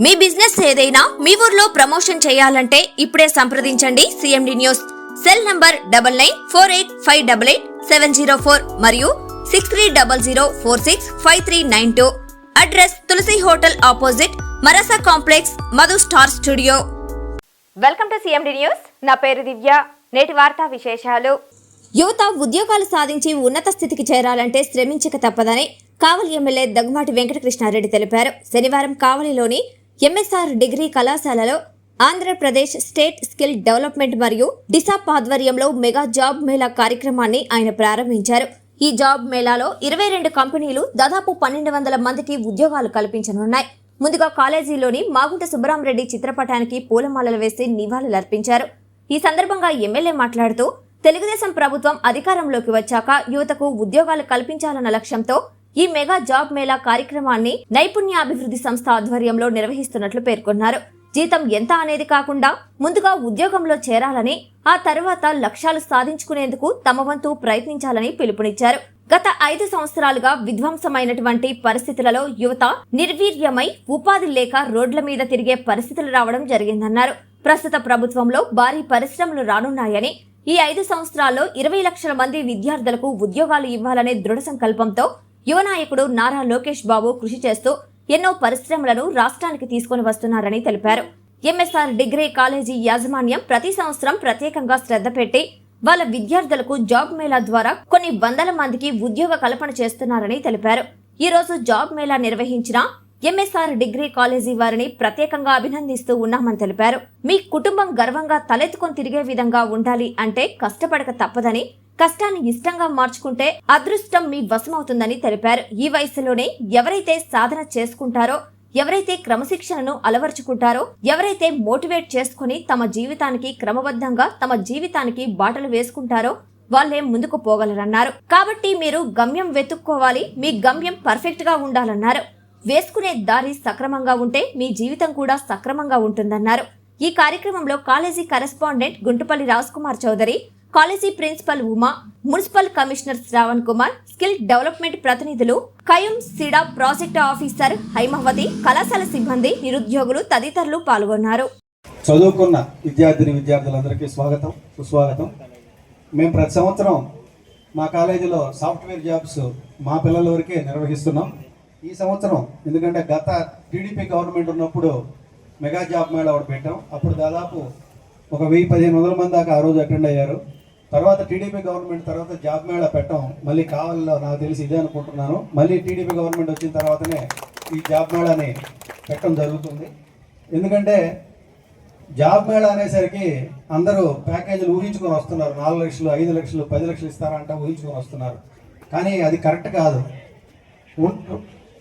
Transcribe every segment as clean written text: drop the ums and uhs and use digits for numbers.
మీ business ఏదైనా మీ ఊర్లో promotion చేయాలంటే ఇప్పుడే సంప్రదించండి సిఎండి న్యూస్. సెల్ నంబర్ 9948588704 మరియు 6300465392. Address Tulasi hotel opposite Marasa complex, Madhu star studio. Welcome to CMD news. నా పేరు దివ్య. నేటి వార్తా విశేషాలు. యువత ఉద్యోగాలు సాధించి ఉన్నత స్థితికి చేరాలంటే శ్రమించక తప్పదని కావలి ఎమ్మెల్యే దగ్గుమాటి వెంకటకృష్ణారెడ్డి తెలిపారు. శనివారం కావలిలోని ఎంఎస్ఆర్ డిగ్రీ కళాశాలలో ఆంధ్రప్రదేశ్ స్టేట్ స్కిల్ డెవలప్మెంట్ మరియు డిసాప్ ఆధ్వర్యంలో మెగా జాబ్ మేళా కార్యక్రమాన్ని ఆయన ప్రారంభించారు. ఈ జాబ్ మేళాలో 22 కంపెనీలు దాదాపు 1200 మందికి ఉద్యోగాలు కల్పించనున్నాయి. ముందుగా కాలేజీలోని మాగుంట సుబ్బరామరెడ్డి చిత్రపటానికి పూలమాలలు వేసి నివాళులర్పించారు. ఈ సందర్భంగా ఎమ్మెల్యే మాట్లాడుతూ తెలుగుదేశం ప్రభుత్వం అధికారంలోకి వచ్చాక యువతకు ఉద్యోగాలు కల్పించాలన్న లక్ష్యంతో ఈ మెగా జాబ్ మేళా కార్యక్రమాన్ని నైపుణ్యాభివృద్ధి సంస్థ ఆధ్వర్యంలో నిర్వహిస్తున్నట్లు పేర్కొన్నారు. జీతం ఎంత అనేది కాకుండా ముందుగా ఉద్యోగంలో చేరాలని, ఆ తర్వాత లక్ష్యాలు సాధించుకునేందుకు తమ వంతు ప్రయత్నించాలని పిలుపునిచ్చారు. గత 5 సంవత్సరాలుగా విధ్వంసమైనటువంటి పరిస్థితులలో యువత నిర్వీర్యమై ఉపాధి లేక రోడ్ల మీద తిరిగే పరిస్థితులు రావడం జరిగిందన్నారు. ప్రస్తుత ప్రభుత్వంలో భారీ పరిశ్రమలు రానున్నాయని, ఈ 5 సంవత్సరాల్లో 20 లక్షల మంది విద్యార్థులకు ఉద్యోగాలు ఇవ్వాలనే దృఢ సంకల్పంతో యువ నాయకుడు నారా లోకేష్ బాబు కృషి చేస్తూ ఎన్నో పరిశ్రమలను రాష్ట్రానికి తీసుకుని వస్తున్నారని తెలిపారు. ఎంఎస్ఆర్ డిగ్రీ కాలేజీ యాజమాన్యం ప్రతి సంవత్సరం ప్రత్యేకంగా శ్రద్ధ పెట్టి వాళ్ళ విద్యార్థులకు జాబ్ మేళా ద్వారా కొన్ని వందల మందికి ఉద్యోగ కల్పన చేస్తున్నారని తెలిపారు. ఈ రోజు జాబ్ మేళా నిర్వహించిన ఎంఎస్ఆర్ డిగ్రీ కాలేజీ వారిని ప్రత్యేకంగా అభినందిస్తూ ఉన్నామని తెలిపారు. మీ కుటుంబం గర్వంగా తలెత్తుకొని తిరిగే విధంగా ఉండాలి అంటే కష్టపడక తప్పదని, కష్టాన్ని ఇష్టంగా మార్చుకుంటే అదృష్టం మీ వశమవుతుందని తెలిపారు. ఈ వయసులోనే ఎవరైతే సాధన చేసుకుంటారో, ఎవరైతే క్రమశిక్షణను అలవర్చుకుంటారో, ఎవరైతే మోటివేట్ చేసుకుని తమ జీవితానికి క్రమబద్ధంగా తమ జీవితానికి బాటలు వేసుకుంటారో వాళ్ళే ముందుకు పోగలరన్నారు. కాబట్టి మీరు గమ్యం వెతుక్కోవాలి, మీ గమ్యం పర్ఫెక్ట్ గా ఉండాలన్నారు. వేసుకునే దారి సక్రమంగా ఉంటే మీ జీవితం కూడా సక్రమంగా ఉంటుందన్నారు. ఈ కార్యక్రమంలో college correspondent Guntupalli Raj Kumar Chowdary, college principal Uma, municipal commissioner Shravan Kumar, skill development ప్రతినిధులు కయూం సిడా ప్రాజెక్ట్ ఆఫీసర్ హైమవతి, కళాశాల సిబ్బంది, నిరుద్యోగులు తదితరులు పాల్గొన్నారు. చదువుకున్న విద్యార్థులందరికీ స్వాగతం, సుస్వాగతం. మేము ప్రతి సంవత్సరం మా కాలేజీలో సాఫ్ట్వేర్ జాబ్స్ మా పిల్లల వరకే నిర్వహిస్తున్నాం. ఈ సంవత్సరం ఎందుకంటే గత టీడీపీ గవర్నమెంట్ ఉన్నప్పుడు మెగా జాబ్ మేళా ఒకటి పెట్టాం. అప్పుడు దాదాపు ఒక 1000-1500 మంది దాకా ఆ రోజు అటెండ్ అయ్యారు. తర్వాత టీడీపీ గవర్నమెంట్ తర్వాత జాబ్ మేళా పెట్టాం. మళ్ళీ కావాలలో నాకు తెలిసి ఇదే అనుకుంటున్నాను. మళ్ళీ టీడీపీ గవర్నమెంట్ వచ్చిన తర్వాతనే ఈ జాబ్ మేళాని పెట్టడం జరుగుతుంది. ఎందుకంటే జాబ్ మేళా అనేసరికి అందరూ ప్యాకేజీలు ఊహించుకొని వస్తున్నారు. 4 లక్షలు, 5 లక్షలు, 10 లక్షలు ఇస్తారంటే ఊహించుకొని వస్తున్నారు. కానీ అది కరెక్ట్ కాదు.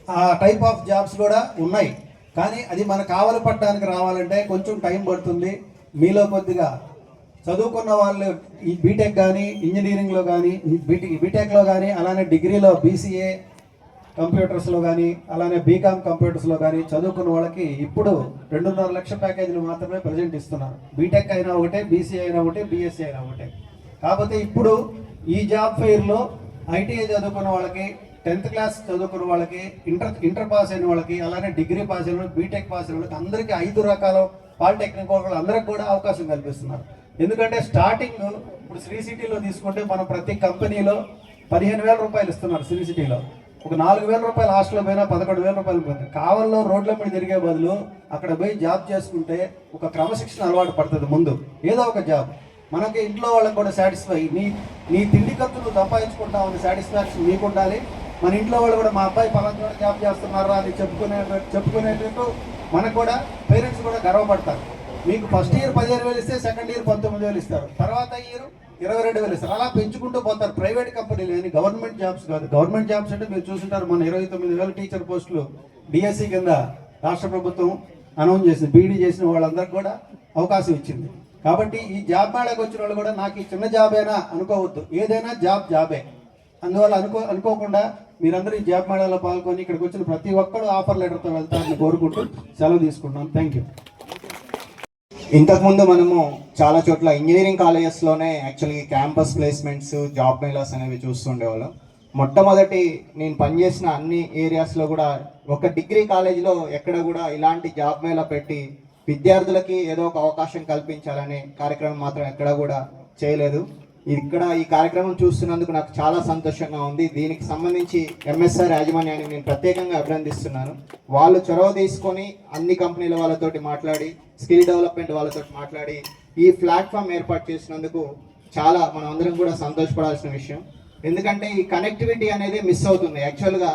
ఆ టైప్ ఆఫ్ జాబ్స్ కూడా ఉన్నాయి. కానీ అది మన కావలి పట్టడానికి రావాలంటే కొంచెం టైం పడుతుంది. మీలో కొద్దిగా చదువుకున్న వాళ్ళు ఈ బీటెక్ కానీ, ఇంజనీరింగ్లో కానీ, బీటెక్లో కానీ, అలానే డిగ్రీలో బీసీఏ కంప్యూటర్స్లో కానీ, అలానే బీకామ్ కంప్యూటర్స్లో కానీ చదువుకున్న వాళ్ళకి ఇప్పుడు 2.5 లక్షల ప్యాకేజీలు మాత్రమే ప్రజెంట్ ఇస్తున్నారు. బీటెక్ అయినా ఒకటే, బీసీఏ అయినా ఒకటే, బీఎస్సీ అయినా ఒకటే. కాకపోతే ఇప్పుడు ఈ జాబ్ ఫెయిర్లో ఐటీఐ చదువుకున్న వాళ్ళకి, 10th క్లాస్ చదువుకున్న వాళ్ళకి, ఇంటర్ పాస్ అయిన వాళ్ళకి, అలానే డిగ్రీ పాస్ అయిన వాళ్ళకి, బీటెక్ పాస్ అయిన వాళ్ళకి అందరికీ 5 రకాల పాలిటెక్నిక్ వాళ్ళు అందరికి కూడా అవకాశం కల్పిస్తున్నారు. ఎందుకంటే స్టార్టింగ్ ఇప్పుడు శ్రీ సిటీలో తీసుకుంటే మనం ప్రతి కంపెనీలో 15,000 రూపాయలు ఇస్తున్నారు. శ్రీ సిటీలో ఒక 4,000 రూపాయలు హాస్టల్లో పోయినా 11,000 రూపాయలు పోతుంది. కావల్లో రోడ్ల మీద తిరిగే బదులు అక్కడ పోయి జాబ్ చేసుకుంటే ఒక క్రమశిక్షణ అలవాటు పడుతుంది. ముందు ఏదో ఒక జాబ్ మనకి ఇంట్లో వాళ్ళకి కూడా సాటిస్ఫై, నీ తిండి ఖర్చులు సంపాదించుకుంటామని సాటిస్ఫాక్షన్ నీకు ఉండాలి. మన ఇంట్లో వాళ్ళు కూడా మా అబ్బాయి పలానా జాబ్ చేస్తున్నారా అని చెప్పుకునేటట్టు మనకు కూడా పేరెంట్స్ కూడా గర్వపడతారు. మీకు ఫస్ట్ ఇయర్ 15,000 ఇస్తే సెకండ్ ఇయర్ 19,000 ఇస్తారు, తర్వాత ఇయర్ 22,000 ఇస్తారు. అలా పెంచుకుంటూ పోతారు. ప్రైవేట్ కంపెనీలు కానీ గవర్నమెంట్ జాబ్స్ కాదు. గవర్నమెంట్ జాబ్స్ అంటే మీరు చూసుంటారు, మన 29,000 టీచర్ పోస్టులు డిఎస్సి కింద రాష్ట్ర ప్రభుత్వం అనౌన్స్ చేసింది. బీడీ చేసిన వాళ్ళందరికీ కూడా అవకాశం ఇచ్చింది. కాబట్టి ఈ జాబ్ మేళకు వచ్చిన వాళ్ళు కూడా నాకు ఈ చిన్న జాబేనా అనుకోవద్దు, ఏదైనా జాబే. అందువల్ల అనుకోకుండా మీరందరూ ఈ జాబ్ మేళాలో పాల్గొని ఇక్కడికి వచ్చిన ప్రతి ఒక్కరు ఆఫర్ లెటర్తో వెళ్తారని కోరుకుంటూ సెలవు తీసుకుంటున్నాను. Thank you. ఇంతకుముందు మనము చాలా చోట్ల ఇంజనీరింగ్ కాలేజెస్లోనే యాక్చువల్లీ క్యాంపస్ ప్లేస్మెంట్స్, జాబ్ మేళాస్ అనేవి చూస్తుండేవాళ్ళం. మొట్టమొదటి నేను పనిచేసిన అన్ని ఏరియాస్లో కూడా ఒక డిగ్రీ కాలేజీలో ఎక్కడ కూడా ఇలాంటి జాబ్ మేళా పెట్టి విద్యార్థులకి ఏదో ఒక అవకాశం కల్పించాలనే కార్యక్రమం మాత్రం ఎక్కడ కూడా చేయలేదు. ఇక్కడ ఈ కార్యక్రమం చూస్తున్నందుకు నాకు చాలా సంతోషంగా ఉంది. దీనికి సంబంధించి ఎంఎస్ఆర్ యాజమాన్యాన్ని నేను ప్రత్యేకంగా అభినందిస్తున్నాను. వాళ్ళు చొరవ తీసుకొని అన్ని కంపెనీల వాళ్ళతోటి మాట్లాడి, స్కిల్ డెవలప్మెంట్ వాళ్ళతో మాట్లాడి ఈ ప్లాట్ఫామ్ ఏర్పాటు చేసినందుకు చాలా మనం అందరం కూడా సంతోషపడాల్సిన విషయం. ఎందుకంటే ఈ కనెక్టివిటీ అనేది మిస్ అవుతుంది. యాక్చువల్గా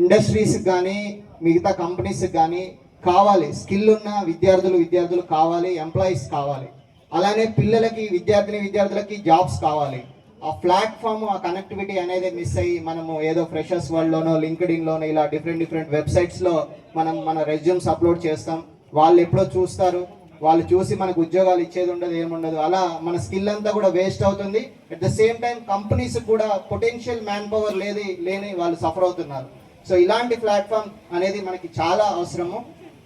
ఇండస్ట్రీస్కి కానీ మిగతా కంపెనీస్కి కానీ కావాలి, స్కిల్ ఉన్న విద్యార్థులు కావాలి, ఎంప్లాయీస్ కావాలి. అలానే పిల్లలకి విద్యార్థులకి జాబ్స్ కావాలి. ఆ ప్లాట్ఫామ్, ఆ కనెక్టివిటీ అనేది మిస్ అయ్యి మనము ఏదో ఫ్రెషర్స్ వరల్డ్లోనో లింక్డ్ఇన్లోనో ఇలా డిఫరెంట్ వెబ్సైట్స్లో మనం మన రెజ్యూమ్స్ అప్లోడ్ చేస్తాం. వాళ్ళు ఎప్పుడో చూస్తారు, వాళ్ళు చూసి మనకు ఉద్యోగాలు ఇచ్చేది ఉండదు, ఏముండదు. అలా మన స్కిల్ అంతా కూడా వేస్ట్ అవుతుంది. At the same time companies కూడా పొటెన్షియల్ మ్యాన్ పవర్ లేని వాళ్ళు సఫర్ అవుతున్నారు. సో ఇలాంటి ప్లాట్ఫామ్ అనేది మనకి చాలా అవసరము.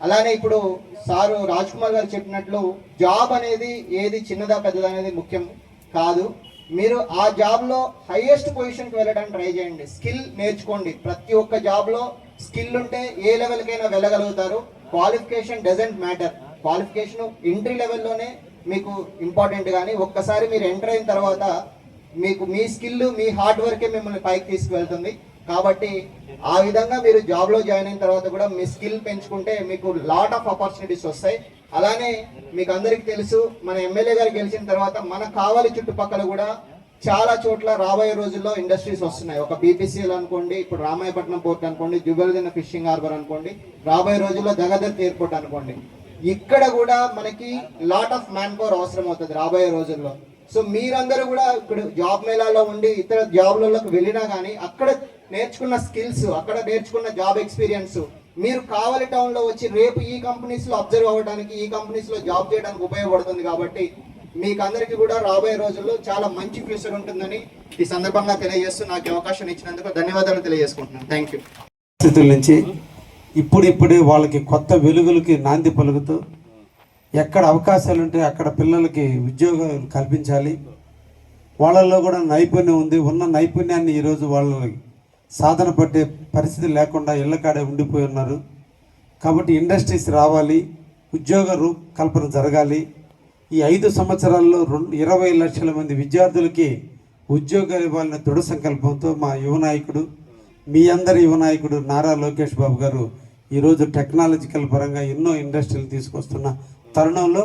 అలానే ఇప్పుడు సారు రాజ్ కుమార్ గారు చెప్పినట్లు జాబ్ అనేది ఏది చిన్నదా పెద్దదా అనేది ముఖ్యం కాదు. మీరు ఆ జాబ్లో హైయెస్ట్ పొజిషన్కి వెళ్ళడానికి ట్రై చేయండి. స్కిల్ నేర్చుకోండి. ప్రతి ఒక్క జాబ్లో స్కిల్ ఉంటే ఏ లెవెల్కైనా వెళ్ళగలుగుతారు. Qualification doesn't matter. Qualification entry లెవెల్లోనే మీకు ఇంపార్టెంట్. కానీ ఒక్కసారి మీరు ఎంటర్ అయిన తర్వాత మీకు మీ స్కిల్, మీ హార్డ్ వర్కే మిమ్మల్ని పైకి తీసుకువెళ్తుంది. కాబట్టి ఆ విధంగా మీరు జాబ్లో జాయిన్ అయిన తర్వాత కూడా మీ స్కిల్ పెంచుకుంటే మీకు లాట్ ఆఫ్ ఆపర్చునిటీస్ వస్తాయి. అలానే మీకు అందరికీ తెలుసు, మన ఎమ్మెల్యే గారు గెలిచిన తర్వాత మన కావలి చుట్టుపక్కల కూడా చాలా చోట్ల రాబోయే రోజుల్లో ఇండస్ట్రీస్ వస్తున్నాయి. ఒక బీపీసీఎల్ అనుకోండి, ఇప్పుడు రామాయపట్నం పోర్ట్ అనుకోండి, జుబెల్దిన ఫిషింగ్ హార్బర్ అనుకోండి, రాబోయే రోజుల్లో జగదత్ ఎయిర్పోర్ట్ అనుకోండి. ఇక్కడ కూడా మనకి లాట్ ఆఫ్ మ్యాన్ పవర్ అవసరం అవుతుంది రాబోయే రోజుల్లో. సో మీరందరూ కూడా ఇప్పుడు జాబ్ మేళాలో ఉండి ఇతర జాబ్లలోకి వెళ్ళినా కానీ అక్కడ నేర్చుకున్న స్కిల్స్, అక్కడ నేర్చుకున్న జాబ్ ఎక్స్పీరియన్స్ మీరు కావలి టౌన్లో వచ్చి రేపు ఈ కంపెనీస్లో అబ్జర్వ్ అవ్వడానికి, ఈ కంపెనీస్లో జాబ్ చేయడానికి ఉపయోగపడుతుంది. కాబట్టి మీకు అందరికీ కూడా రాబోయే రోజుల్లో చాలా మంచి ఫ్యూచర్ ఉంటుందని ఈ సందర్భంగా తెలియజేస్తూ నాకు అవకాశం ఇచ్చినందుకు ధన్యవాదాలు తెలియజేసుకుంటున్నాను. Thank you. పరిస్థితుల నుంచి ఇప్పుడిప్పుడే వాళ్ళకి కొత్త వెలుగులకి నాంది పలుకుతూ ఎక్కడ అవకాశాలు ఉంటే అక్కడ పిల్లలకి ఉద్యోగాలు కల్పించాలి. వాళ్ళల్లో కూడా నైపుణ్యం ఉంది. ఉన్న నైపుణ్యాన్ని ఈరోజు వాళ్ళకి సాధన పట్టే పరిస్థితి లేకుండా ఇళ్ళకాడే ఉండిపోయి ఉన్నారు. కాబట్టి ఇండస్ట్రీస్ రావాలి, ఉద్యోగ కల్పన జరగాలి. ఈ 5 సంవత్సరాల్లో 20 లక్షల మంది విద్యార్థులకి ఉద్యోగాలు ఇవ్వాలనే దృఢ సంకల్పంతో మా యువ నాయకుడు, మీ అందరి యువ నాయకుడు నారా లోకేష్ బాబు గారు ఈరోజు టెక్నాలజికల్ పరంగా ఎన్నో ఇండస్ట్రీలు తీసుకొస్తున్న తరుణంలో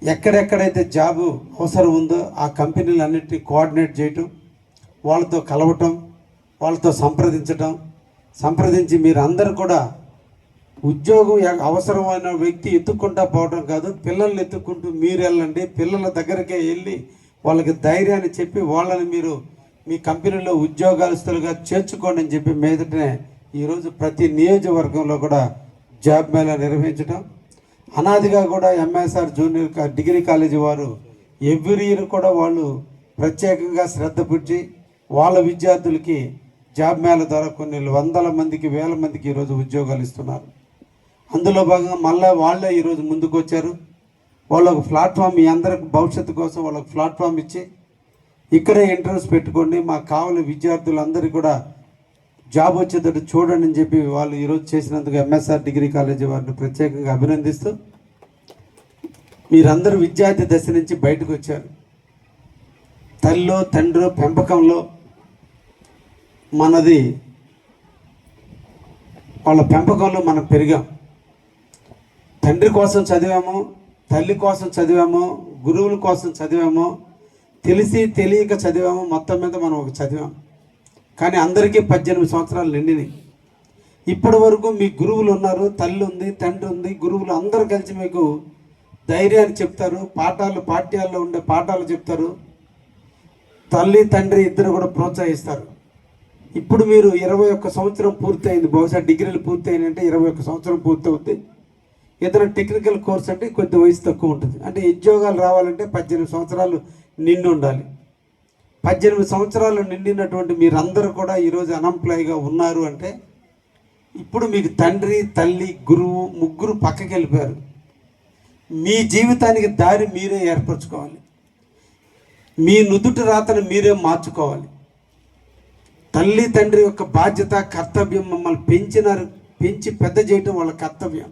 ఎక్కడెక్కడైతే జాబు అవసరం ఉందో ఆ కంపెనీలన్నింటినీ కోఆర్డినేట్ చేయటం, వాళ్ళతో కలవటం, వాళ్ళతో సంప్రదించి మీరు అందరూ కూడా ఉద్యోగం అవసరమైన వ్యక్తి ఎత్తుక్కుంటా పోవడం కాదు, పిల్లల్ని ఎత్తుక్కుంటూ మీరు వెళ్ళండి. పిల్లల దగ్గరికే వెళ్ళి వాళ్ళకి ధైర్యాన్ని చెప్పి వాళ్ళని మీరు మీ కంపెనీలో ఉద్యోగస్తులుగా చేర్చుకోండి అని చెప్పి మీదటనే ఈరోజు ప్రతి నియోజకవర్గంలో కూడా జాబ్ మేళా నిర్వహించడం. అనాదిగా కూడా ఎంఎస్ఆర్ జూనియర్ డిగ్రీ కాలేజీ వారు ఎవ్రీ ఇయర్ కూడా వాళ్ళు ప్రత్యేకంగా శ్రద్ధ పెట్టి వాళ్ళ విద్యార్థులకి జాబ్ మేళ ద్వారా కొన్ని వందల మందికి, వేల మందికి ఈరోజు ఉద్యోగాలు ఇస్తున్నారు. అందులో భాగంగా మళ్ళీ వాళ్ళే ఈరోజు ముందుకు వచ్చారు. వాళ్ళకు ప్లాట్ఫామ్, మీ అందరికి భవిష్యత్తు కోసం వాళ్ళకు ప్లాట్ఫామ్ ఇచ్చి ఇక్కడే ఇంటర్వ్యూస్ పెట్టుకోండి, మాకు కావాలి విద్యార్థులందరికీ కూడా జాబ్ వచ్చేటట్టు చూడండి అని చెప్పి వాళ్ళు ఈరోజు చేసినందుకు ఎంఎస్ఆర్ డిగ్రీ కాలేజీ వారిని ప్రత్యేకంగా అభినందిస్తూ, మీరందరూ విద్యార్థి దశ నుంచి బయటకు వచ్చారు. తల్లిలో తండ్రి పెంపకంలో మనది, వాళ్ళ పెంపకంలో మనం పెరిగాం. తండ్రి కోసం చదివాము, తల్లి కోసం చదివాము, గురువుల కోసం చదివాము, తెలిసి తెలియక చదివాము. మొత్తం మీద మనం ఒక చదివాం. కానీ అందరికీ 18 సంవత్సరాలు నిండినాయి. ఇప్పటి వరకు మీ గురువులు ఉన్నారు, తల్లి ఉంది, తండ్రి ఉంది, గురువులు అందరూ కలిసి మీకు ధైర్యాన్ని చెప్తారు, పాఠ్యాల్లో ఉండే పాఠాలు చెప్తారు, తల్లి తండ్రి ఇద్దరు కూడా ప్రోత్సహిస్తారు. ఇప్పుడు మీరు 21 సంవత్సరం పూర్తయింది, బహుశా డిగ్రీలు పూర్తయినంటే 21 సంవత్సరం పూర్తవుద్ది. ఏదైనా టెక్నికల్ కోర్స్ అంటే కొద్ది వయసు తక్కువ ఉంటుంది. అంటే ఉద్యోగాలు రావాలంటే 18 సంవత్సరాలు నిండి ఉండాలి. 18 సంవత్సరాలు నిండినటువంటి మీరందరూ కూడా ఈరోజు అన్ఎంప్లాయ్గా ఉన్నారు అంటే ఇప్పుడు మీకు తండ్రి, తల్లి, గురువు ముగ్గురు పక్కకి వెళ్ళిపోయారు. మీ జీవితానికి దారి మీరే ఏర్పరచుకోవాలి. మీ నుదుటి రాతను మీరే మార్చుకోవాలి. తల్లి తండ్రి యొక్క బాధ్యత, కర్తవ్యం. మమ్మల్ని పెంచి పెద్ద చేయటం వాళ్ళ కర్తవ్యం.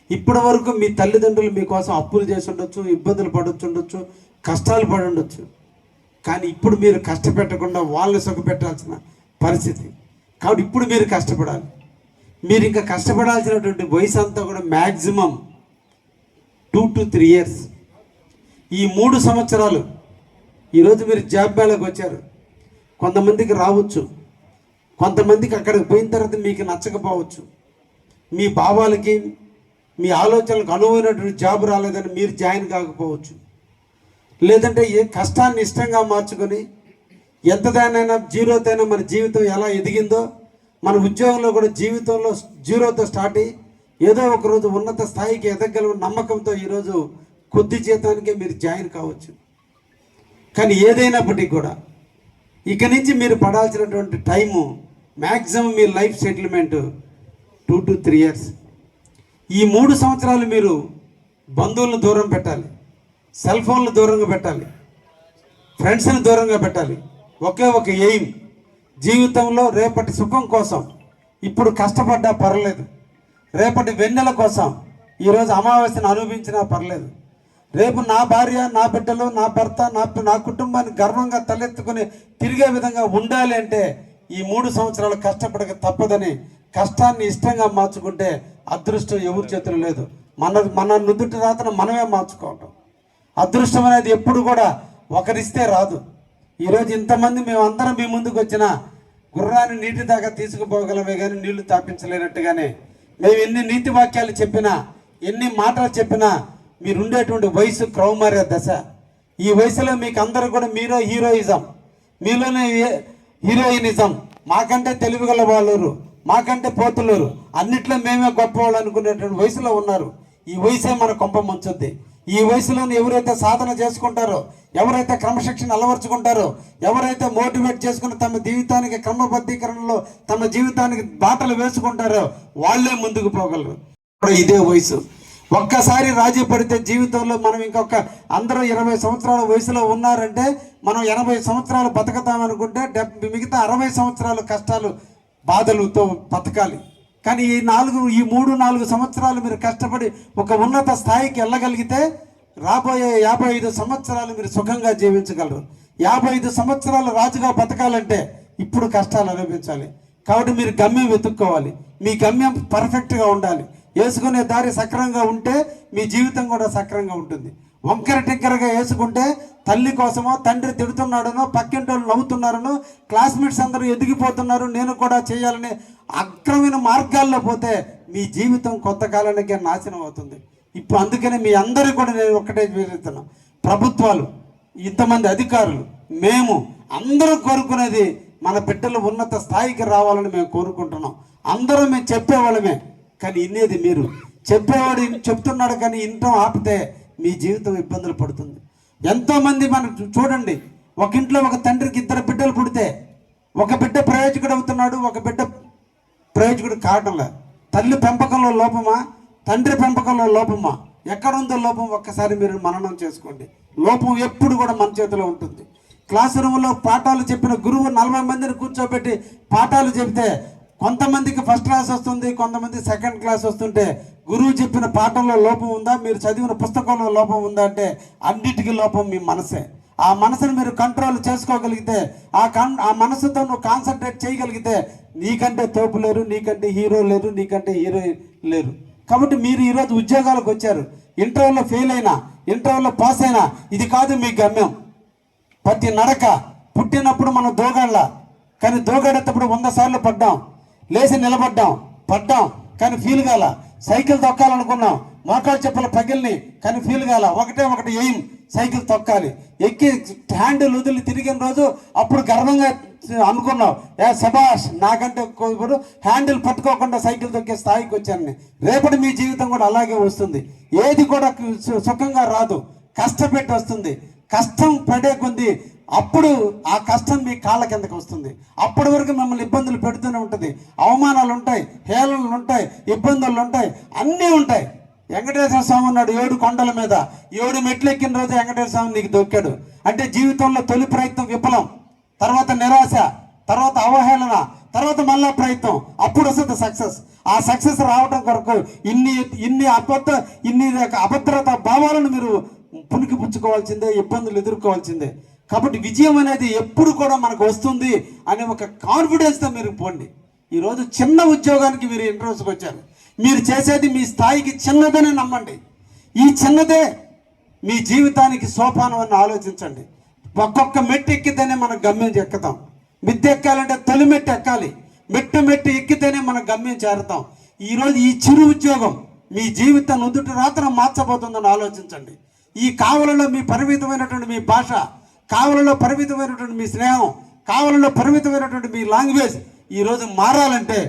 ఇప్పటి వరకు మీ తల్లిదండ్రులు మీకోసం అప్పులు చేసి ఉండొచ్చు, ఇబ్బందులు పడొచ్చు, కష్టాలు పడి ఉండొచ్చు. కానీ ఇప్పుడు మీరు కష్టపెట్టకుండా వాళ్ళని సుఖపెట్టాల్సిన పరిస్థితి. కాబట్టి ఇప్పుడు మీరు కష్టపడాలి. మీరు ఇంకా కష్టపడాల్సినటువంటి వయసు అంతా కూడా మ్యాక్సిమం 2 to 3 years. ఈ 3 సంవత్సరాలు ఈరోజు మీరు జాబ్ మేళకు వచ్చారు. కొంతమందికి రావచ్చు, కొంతమందికి అక్కడికి పోయిన తర్వాత మీకు నచ్చకపోవచ్చు. మీ భావాలకి, మీ ఆలోచనలకు అనువైనటువంటి జాబ్ రాలేదని మీరు జాయిన్ కాకపోవచ్చు. లేదంటే ఏ కష్టాన్ని ఇష్టంగా మార్చుకొని ఎంతదానైనా జీరోతైనా మన జీవితం ఎలా ఎదిగిందో, మన ఉద్యోగంలో కూడా జీవితంలో జీరోతో స్టార్ట్ అయ్యి ఏదో ఒక రోజు ఉన్నత స్థాయికి ఎదగల నమ్మకంతో ఈరోజు కొద్ది జీతానికే మీరు జాయిన్ కావచ్చు. కానీ ఏదైనప్పటికీ కూడా ఇక నుంచి మీరు పడాల్సినటువంటి టైము మ్యాక్సిమం మీ లైఫ్ సెటిల్మెంట్ 2 to 3 years. ఈ 3 సంవత్సరాలు మీరు బంధువులను దూరం పెట్టాలి, సెల్ ఫోన్లు దూరంగా పెట్టాలి, ఫ్రెండ్స్ని దూరంగా పెట్టాలి. ఒకే ఒక ఎయిమ్, జీవితంలో రేపటి సుఖం కోసం ఇప్పుడు కష్టపడ్డా పర్లేదు, రేపటి వెన్నెల కోసం ఈరోజు అమావాస్యను అనుభవించినా పర్లేదు. రేపు నా భార్య, నా బిడ్డలు, నా భర్త, నా కుటుంబాన్ని గర్వంగా తలెత్తుకుని తిరిగే విధంగా ఉండాలి అంటే ఈ 3 సంవత్సరాలు కష్టపడక తప్పదని కష్టాన్ని ఇష్టంగా మార్చుకుంటే అదృష్టం ఎవరి చేతులు లేదు. మన నుదుటి రాతను మనమే మార్చుకోవటం. అదృష్టం అనేది ఎప్పుడు కూడా ఒకరిస్తే రాదు. ఈరోజు ఇంతమంది మేమందరం మీ ముందుకు వచ్చినా గుర్రాన్ని నీటి దాకా తీసుకుపోగలమే కానీ నీళ్లు తాపించలేనట్టుగానే మేము ఎన్ని నీతి వాక్యాలు చెప్పినా, ఎన్ని మాటలు చెప్పినా మీరుండేటువంటి వయసు కౌమార్య దశ. ఈ వయసులో మీకు అందరూ కూడా మీలో హీరోయిజం, మీలోనే హీరోయినిజం. మాకంటే తెలివిగల వాళ్ళరు, మాకంటే పోతులరు, అన్నిట్లో మేమే గొప్పవాళ్ళు అనుకునేటువంటి వయసులో ఉన్నారు. ఈ వయసే మన కొంప ముంచుద్ది. ఈ వయసులోని ఎవరైతే సాధన చేసుకుంటారో, ఎవరైతే క్రమశిక్షణ అలవర్చుకుంటారో, ఎవరైతే మోటివేట్ చేసుకుని తమ జీవితానికి క్రమబద్ధీకరణలో తమ జీవితానికి బాటలు వేసుకుంటారో వాళ్ళే ముందుకు పోగలరు. ఇదే వయసు. ఒక్కసారి రాజీ పడితే జీవితంలో మనం ఇంకొక అందరూ 20 సంవత్సరాల వయసులో ఉన్నారంటే మనం 80 సంవత్సరాలు బతకతామనుకుంటే మిగతా 60 సంవత్సరాలు కష్టాలు బాధలతో బతకాలి. కానీ ఈ 3-4 సంవత్సరాలు మీరు కష్టపడి ఒక ఉన్నత స్థాయికి వెళ్ళగలిగితే రాబోయే 55 సంవత్సరాలు మీరు సుఖంగా జీవించగలరు. 55 సంవత్సరాలు రాజుగా బతకాలంటే ఇప్పుడు కష్టాలు అనుభవించాలి. కాబట్టి మీరు గమ్యం వెతుక్కోవాలి. మీ గమ్యం పర్ఫెక్ట్గా ఉండాలి. వేసుకునే దారి సక్రంగా ఉంటే మీ జీవితం కూడా సక్రంగా ఉంటుంది. వంకర టింకరగా వేసుకుంటే తల్లి కోసమో, తండ్రి తిడుతున్నాడనో, పక్కింటి వాళ్ళు నవ్వుతున్నారనో, క్లాస్మేట్స్ అందరూ ఎదిగిపోతున్నారు నేను కూడా చేయాలని అక్రమైన మార్గాల్లో పోతే మీ జీవితం కొత్త కాలానికే నాశనం అవుతుంది. ఇప్పుడు అందుకని మీ అందరూ కూడా నేను ఒక్కటే వివరిస్తున్నాను. ప్రభుత్వాలు, ఇంతమంది అధికారులు, మేము అందరూ కోరుకునేది మన బిడ్డలు ఉన్నత స్థాయికి రావాలని మేము కోరుకుంటున్నాం. అందరూ మేము చెప్పేవాళ్ళమే. కానీ ఇన్నేది మీరు చెప్పేవాడు చెప్తున్నాడు కానీ ఇంట్లో ఆపితే మీ జీవితం ఇబ్బందులు పడుతుంది. ఎంతోమంది మనం చూడండి, ఒక ఇంట్లో ఒక తండ్రికి 2 బిడ్డలు పుడితే ఒక బిడ్డ ప్రయోజకుడు అవుతున్నాడు, ఒక బిడ్డ ప్రయోజకుడు కావడంలే. తల్లి పెంపకంలో లోపమా, తండ్రి పెంపకంలో లోపమా, ఎక్కడుందో లోపం ఒక్కసారి మీరు మననం చేసుకోండి. లోపం ఎప్పుడు కూడా మన చేతిలో ఉంటుంది. క్లాస్ రూమ్లో పాఠాలు చెప్పిన గురువు 40 మందిని కూర్చోబెట్టి పాఠాలు చెబితే కొంతమందికి ఫస్ట్ క్లాస్ వస్తుంది, కొంతమంది సెకండ్ క్లాస్ వస్తుంటే గురువు చెప్పిన పాఠంలో లోపం ఉందా, మీరు చదివిన పుస్తకంలో లోపం ఉందా అంటే అన్నిటికీ లోపం మీ మనసే. ఆ మనసును మీరు కంట్రోల్ చేసుకోగలిగితే, ఆ మనసుతో నువ్వు కాన్సన్ట్రేట్ చేయగలిగితే నీకంటే తోపు లేరు, నీకంటే హీరో లేరు, నీకంటే హీరోయిన్ లేరు. కాబట్టి మీరు ఈరోజు ఉద్యోగాలకు వచ్చారు, ఇంటర్వ్యూలో ఫెయిల్ అయినా, ఇంటర్వ్యూలో పాస్ అయినా ఇది కాదు మీ గమ్యం. ప్రతి నడక పుట్టినప్పుడు మనం దోగాళ్ళ, కానీ దోగాడేటప్పుడు 100 సార్లు పడ్డాం, లేచి నిలబడ్డాం, పడ్డాం కానీ ఫీల్ కాల. సైకిల్ తొక్కాలనుకున్నాం, మోకాలు చెప్పుల పగిలిని కానీ ఫీల్ కాల. ఒకటి ఎయిమ్, సైకిల్ తొక్కాలి. ఎక్కి హ్యాండిల్ వదిలి తిరిగిన రోజు అప్పుడు గర్వంగా అనుకున్నాం, శబాష్ నాకంటే ఇప్పుడు హ్యాండిల్ పట్టుకోకుండా సైకిల్ తొక్కే స్థాయికి వచ్చాను. రేపటి మీ జీవితం కూడా అలాగే వస్తుంది. ఏది కూడా సుఖంగా రాదు, కష్టపెట్టి వస్తుంది. కష్టం పడే కొద్ది అప్పుడు ఆ కష్టం మీ కాళ్ళ కిందకి వస్తుంది. అప్పటి వరకు మిమ్మల్ని ఇబ్బందులు పెడుతూనే ఉంటుంది. అవమానాలు ఉంటాయి, హేళనలు ఉంటాయి, ఇబ్బందులు ఉంటాయి, అన్నీ ఉంటాయి. వెంకటేశ్వర స్వామి ఉన్నాడు 7 కొండల మీద. 7 మెట్లు ఎక్కిన రోజు వెంకటేశ్వర స్వామి నీకు దొక్కాడు. అంటే జీవితంలో తొలి ప్రయత్నం విఫలం, తర్వాత నిరాశ, తర్వాత అవహేళన, తర్వాత మళ్ళా ప్రయత్నం, అప్పుడు వస్తుంది సక్సెస్. ఆ సక్సెస్ రావడం కొరకు ఇన్ని అభద్రత భావాలను మీరు పునికి పుచ్చుకోవాల్సిందే, ఇబ్బందులు ఎదుర్కోవాల్సిందే. కాబట్టి విజయం అనేది ఎప్పుడు కూడా మనకు వస్తుంది అనే ఒక కాన్ఫిడెన్స్తో మీరు పోండి. ఈరోజు చిన్న ఉద్యోగానికి మీరు ఇంటర్వ్యూస్కి వచ్చారు. మీరు చేసేది మీ స్థాయికి చిన్నదనే నమ్మండి. ఈ చిన్నదే మీ జీవితానికి సోపానం అని ఆలోచించండి. ఒక్కొక్క మెట్టు ఎక్కితేనే మనం గమ్యం ఎక్కుతాం. మిద్దె ఎక్కాలంటే తొలి మెట్టు ఎక్కాలి. మెట్టు ఎక్కితేనే మనం గమ్యం చేరుతాం. ఈరోజు ఈ చిరు ఉద్యోగం మీ జీవితం నుదుటి రాత్రం మార్చబోతుందని ఆలోచించండి. ఈ కావలలో మీ పరిమితమైనటువంటి మీ భాష, కావలలో పరిమితమైనటువంటి మీ స్నేహం, కావలలో పరిమితమైనటువంటి మీ లాంగ్వేజ్ ఈరోజు మారాలంటే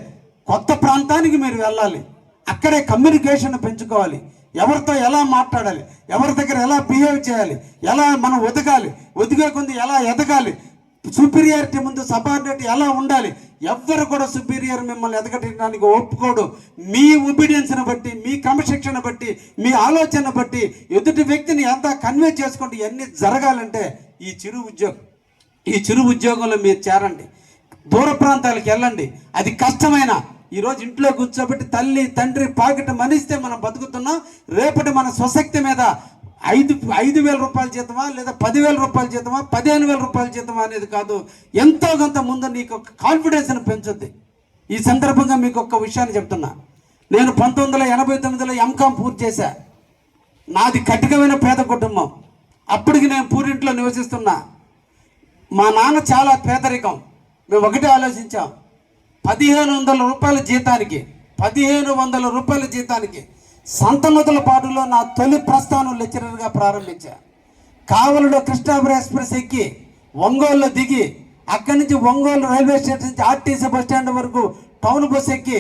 కొత్త ప్రాంతానికి మీరు వెళ్ళాలి. అక్కడే కమ్యూనికేషన్ పెంచుకోవాలి. ఎవరితో ఎలా మాట్లాడాలి, ఎవరి దగ్గర ఎలా బిహేవ్ చేయాలి, ఎలా మనం ఒదిగే కొంది ఎలా ఎదగాలి, సుపీరియారిటీ ముందు సబార్డినేట్ ఎలా ఉండాలి. ఎవ్వరు కూడా సుపీరియర్ మిమ్మల్ని ఎదగడానికి ఒప్పుకోడు. మీ ఒబీడియన్స్ని బట్టి, మీ క్రమశిక్షణ బట్టి, మీ ఆలోచన బట్టి ఎదుటి వ్యక్తిని ఎంత కన్వే చేసుకుంటూ ఇవన్నీ జరగాలంటే ఈ చిరు ఉద్యోగంలో మీరు చేరండి. దూర ప్రాంతాలకు వెళ్ళండి. అది కష్టమైన ఈరోజు ఇంట్లో కూర్చోబెట్టి తల్లి తండ్రి పాకెట్ మనిస్తే మనం బతుకుతున్నాం. రేపటి మన స్వశక్తి మీద 5,000 రూపాయల జీతమా లేదా 10,000 రూపాయల జీతమా 15,000 రూపాయల జీతమా అనేది కాదు. ఎంతో కొంత ముందు నీకు ఒక కాన్ఫిడెన్స్ని పెంచుద్ది. ఈ సందర్భంగా మీకు ఒక విషయాన్ని చెప్తున్నా. నేను 1989లో ఎంకాం పూర్తి చేశా. నాది కటికమైన పేద కుటుంబం. అప్పటికి నేను పూరింట్లో నివసిస్తున్నా. మా నాన్న చాలా పేదరికం. మేము ఒకటే ఆలోచించాం, 1,500 రూపాయల జీతానికి 1,500 రూపాయల జీతానికి సంతనూతల పాటులో నా తొలి ప్రస్థానం లెక్చరర్గా ప్రారంభించా. కావలిలో కృష్ణాపురం ఎక్స్ప్రెస్ ఎక్కి ఒంగోలులో దిగి అక్కడి నుంచి ఒంగోలు రైల్వే స్టేషన్ నుంచి ఆర్టీసీ బస్ స్టాండ్ వరకు టౌన్ బస్ ఎక్కి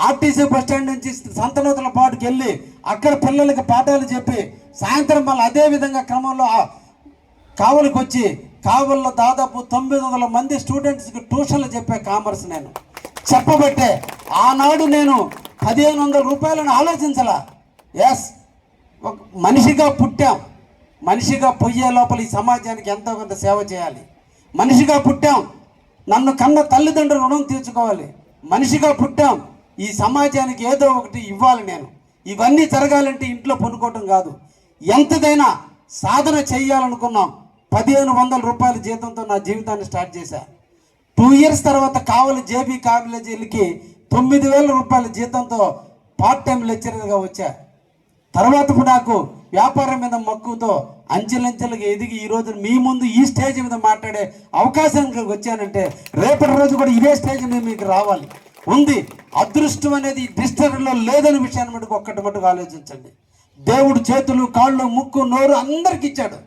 ఆర్టీసీ బస్ స్టాండ్ నుంచి సంతనూతల పాటుకి వెళ్ళి అక్కడ పిల్లలకి పాఠాలు చెప్పి సాయంత్రం మళ్ళీ అదే విధంగా క్రమంలో కావలికి వచ్చి కావలిలో దాదాపు 900 మంది స్టూడెంట్స్కి ట్యూషన్లు చెప్పే కామర్స్ నేను చెప్పబట్టే ఆనాడు నేను 1,500 రూపాయలను ఆలోచించాల. ఎస్, ఒక మనిషిగా పుట్టాం. మనిషిగా పొయ్యే లోపల ఈ సమాజానికి ఎంతో కొంత సేవ చేయాలి. మనిషిగా పుట్టాం, నన్ను కన్న తల్లిదండ్రులు రుణం తీర్చుకోవాలి. మనిషిగా పుట్టాం, ఈ సమాజానికి ఏదో ఒకటి ఇవ్వాలి. నేను ఇవన్నీ జరగాలంటే ఇంట్లో పనుకోవటం కాదు, ఎంతదైనా సాధన చెయ్యాలనుకున్నాం. 1,500 రూపాయల జీతంతో నా జీవితాన్ని స్టార్ట్ చేశా. 2 ఇయర్స్ తర్వాత కావలి జేబీ కాలేజీలకి 9,000 రూపాయల జీతంతో పార్ట్ టైం లెక్చరర్గా వచ్చా. తర్వాత నాకు వ్యాపారం మీద మక్కువతో అంచెలంచెలుగా ఎదిగి ఈరోజు మీ ముందు ఈ స్టేజ్ మీద మాట్లాడే అవకాశానికి వచ్చానంటే రేపటి రోజు కూడా ఇదే స్టేజ్ మీద మీకు రావాలి ఉంది. అదృష్టం అనేది డిస్టరీలో లేదని విషయాన్ని మటుకు ఒక్కటి మటుకు ఆలోచించండి. దేవుడు చేతులు, కాళ్ళు, ముక్కు, నోరు అందరికి ఇచ్చాడు.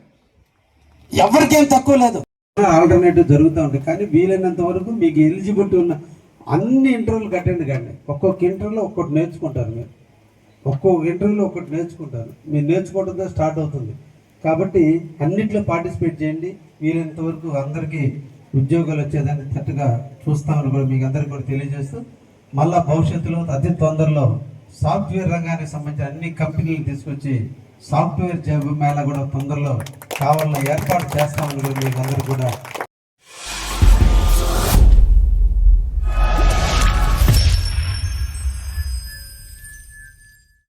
ఎవరికేం తక్కువ లేదు. ఆల్టర్నేటివ్ జరుగుతూ ఉంటాయి. కానీ వీలైనంత వరకు మీకు ఎలిజిబిలిటీ ఉన్న అన్ని ఇంటర్వ్యూలకు అటెండ్ కండి. ఒక్కొక్క ఇంటర్వ్యూలో ఒక్కటి నేర్చుకుంటారు. మీరు ఒక్కొక్క ఇంటర్వ్యూలో ఒక్కటి నేర్చుకుంటారు. మీరు నేర్చుకోవడంతో స్టార్ట్ అవుతుంది. కాబట్టి అన్నింటిలో పార్టిసిపేట్ చేయండి. వీలైనంత వరకు అందరికీ ఉద్యోగాలు వచ్చేదాన్ని తట్టుగా చూస్తామని కూడా మీకు అందరికీ కూడా తెలియజేస్తూ, మళ్ళీ భవిష్యత్తులో అతి తొందరలో సాఫ్ట్వేర్ రంగానికి సంబంధించిన అన్ని కంపెనీలు తీసుకొచ్చి సాఫ్ట్వేర్ జాబ్ మేళా కూడా తొందరలో కావాలని ఏర్పాటు చేస్తామని కూడా మీకు అందరికీ కూడా